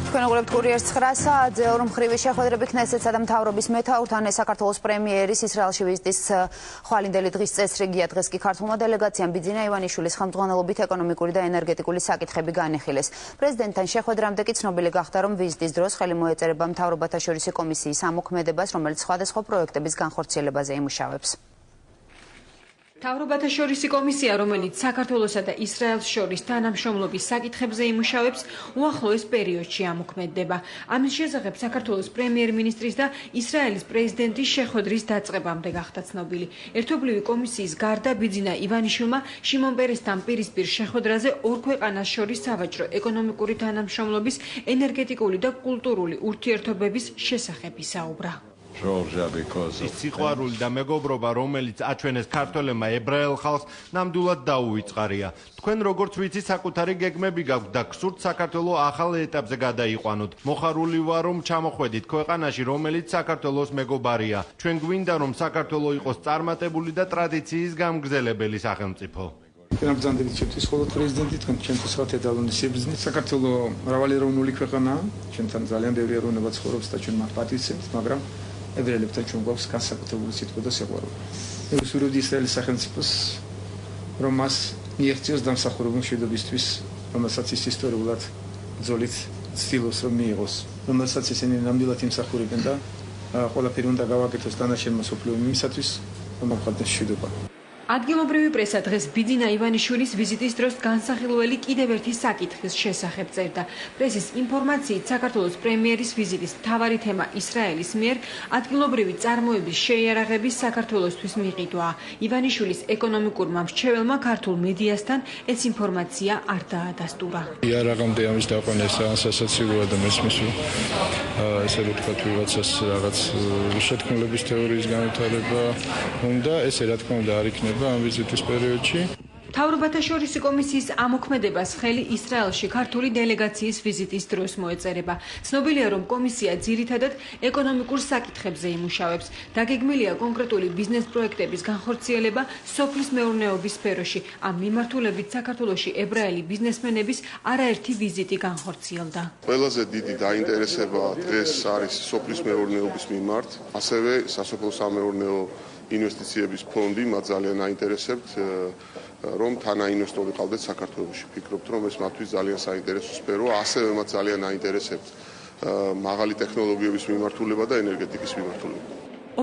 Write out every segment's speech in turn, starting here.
თქვენ უყურებთ კურიერს 9 საათზე ორი მხრივი შეხვედრები ქნესეთსა და მთავრობის მეთაურთან საქართველოს პრემიერის ისრაელში ვიზიტის ხვალინდელი დღის წესრიგია. დღეს კი ქართულმა დელეგაციამ ბიძინა ივანიშვილის ხელმძღვანელობით ეკონომიკური და ენერგეტიკული საკითხები განეხილეს. პრეზიდენტთან შეხვედრამდე კი ცნობილი გახდა, რომ ვიზიტის დროს ხელი მოეწერება მთავრობათა შორისი კომისიის ამოქმედებას, რომელიც სხვადასხვა პროექტების განხორციელებაზე იმუშავებს. მთავრობათა შორისი კომისია, რომელიც საქართველოსა და ისრაელს შორის თანამშრომლობის საკითხებზე იმუშავებს, უახლოეს პერიოდში ამოქმედდება. ამის შესახებ საქართველოს პრემიერ-მინისტრის და ისრაელის პრეზიდენტის შეხვედრის დაწყებამდე გახდა ცნობილი. ერთობლივი კომისიის გარდა ბიძინა ივანიშვილმა შიმონ პერესთან პირისპირ შეხვედრაზე ორ ქვეყანას შორის სავაჭრო ეკონომიკური თანამშრომლობის, ენერგეტიკული და კულტურული ურთიერთობების შესახებ ისაუბრა. ის სიყვარული და მეგობრობა, რომელიც აჩვენეს ქართველებმა ებრაელ ხალხს, ნამდვილად დაუვიწყარია. თქვენ როგორც ვიცი, საკუთარი გეგმები გაქვთ და გსურთ საქართველოს ახალ ეტაპზე გადაიყვანოთ. მოხარული ვარ, რომ ჩამოხვედით ქვეყანაში, რომელიც საქართველოს მეგობარია. ჩვენ გვინდა, რომ საქართველოს იყოს წარმატებული და ტრადიციის გამგზელებელი სახელმწიფო. Გამგზავნებით ჩემთვის მხოლოდ პრეზიდენტი, ჩემთვის ხალხი დალონის სიბრძნით. საქართველოს მრავალეროვნული ქვეყანაა, ჩვენთან ძალიან ბევრი ეროვნება ცხოვრობს და ჩვენ მათ პატივისცემთ, მაგრამ ებრაელებთან ჩვენ გვაქვს განსაკუთრებული სიტყვა და სიყვარული. მე ვუსურვებდი ისრაელის სახელმწიფოს, რომ მას მიეღწიოს დამსახურებული მშვიდობისთვის, რომელსაც ის ისტორიულად ბრძოლით ცდილობს რომ მიიღოს, რომელსაც ისინი ნამდვილად იმსახურებენ და ყველაფერი უნდა გავაკეთოს დანარჩენმა მსოფლიომ იმისათვის, რომ მოხდეს მშვიდობა. ადგილობრივი პრესა დღეს ბიძინა ივანიშვილის ვიზიტის დროს განსახილველი კიდევ ერთი საკითხის შესახებ წერდა. პრესის ინფორმაციით, საქართველოს პრემიერის ვიზიტის მთავარი თემა ისრაელის მიერ ადგილობრივი წარმოების შეიარაღების საქართველოსთვის მიყიდვაა. ივანიშვილის ეკონომიკურმა მრჩეველმა ქართულ მედიასთან ეს ინფორმაცია არ დაადასტურა. იარაღამდე ამის დაყვანა სასაცილოა და მესმის ესე რომ თქვა ვიღაცას რაღაც შეთქმულების თეორიის განვითარება უნდა, ესე რა თქმა უნდა არ იქნება ამ ვიზიტის პერიოდში. მთავრობათა შორისი კომისიის ამოქმედებას ხელი ისრაელში ქართული დელეგაციის ვიზიტის დროს მოეწერება. ცნობილია, რომ კომისია ძირითადად ეკონომიკურ საკითხებზე იმუშავებს. დაგეგმილია კონკრეტული ბიზნეს პროექტების განხორციელება სოფლის მეურნეობის სფეროში. ამ მიმართულებით საქართველოში ებრაელი ბიზნესმენების არაერთი ვიზიტი განხორციელდა. ყველაზე დიდი დაინტერესება დღეს არის სოფლის მეურნეობის მიმართ, ასევე სასოფლო-სამეურნეო ინვესტიციების ფონდი მათ ძალიან აინტერესებთ, რომ თანაინვესტორი ყავდეთ საქართველოში. ფიქრობთ, რომ ეს მათთვის ძალიან საინტერესო სფეროა, ასევე მათ ძალიან აინტერესებთ მაღალი ტექნოლოგიების მიმართულება და ენერგეტიკის მიმართულება.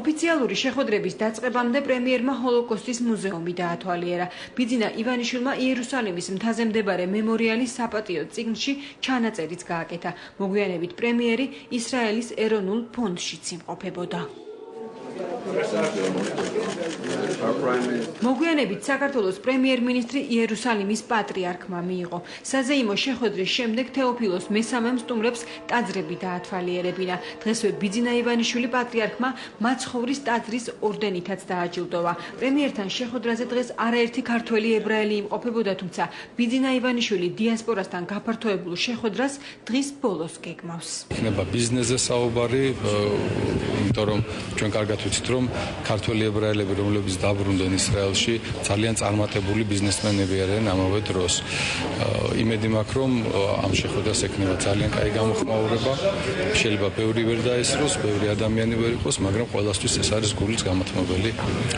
ოფიციალური შეხვედრების დაწყებამდე პრემიერმა ჰოლოკოსტის მუზეუმი დაათვალიერა. ბიძინა ივანიშვილმა იერუსალიმის მთაზე მდებარე მემორიალის საპატიო წიგნში ჩანაწერიც გააკეთა. მოგვიანებით პრემიერი ისრაელის ეროვნულ ფონდშიც იმყოფებოდა. მოგვიანებით საქართველოს პრემიერ-მინისტრი იერუსალიმის პატრიარქმა მიიღო. საზეიმო შეხვედრის შემდეგ თეოფილოს მესამემ სტუმრებს ტაძრები დაათვალიერებინა. დღესვე ბიძინა ივანიშვილი პატრიარქმა მაცხოვრის ტაძრის ორდენითაც დააჯილდოვა. პრემიერთან შეხვედრაზე დღეს არაერთი ქართველი ებრაელი იმყოფებოდა, თუმცა ბიძინა ივანიშვილი დიასპორასთან გაფართოებულ შეხვედრას დღის ბოლოს გეგმავს. იქნება ბიზნესზე საუბარი, იმიტომ რომ ჩვენ კარგად ვიცით, რომ ქართველი ებრაელები, რომლებიც დაბრუნდნენ ისრაელში, ძალიან წარმატებული ბიზნესმენები არიან ამავე დროს. იმედი მაქვს, რომ ამ შეხვედრას ექნება ძალიან კაი გამოხმაურება. შეიძლება ბევრი ვერ დაესროს, ბევრი ადამიანი ვერ იყოს, მაგრამ ყველასთვის ეს არის გულის გამოთმობელი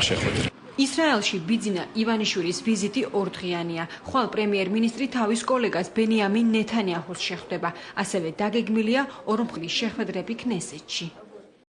შეხვედრა. ისრაელში ბიძინა ივანიშვილის ვიზიტი ორდღიანია. ხვალ პრემიერ-მინისტრი თავის კოლეგას ბენიამინ ნეთანიაჰუს შეხვდება. ასევე დაგეგმილია ორმხრივი შეხვედრები ქნესეთში.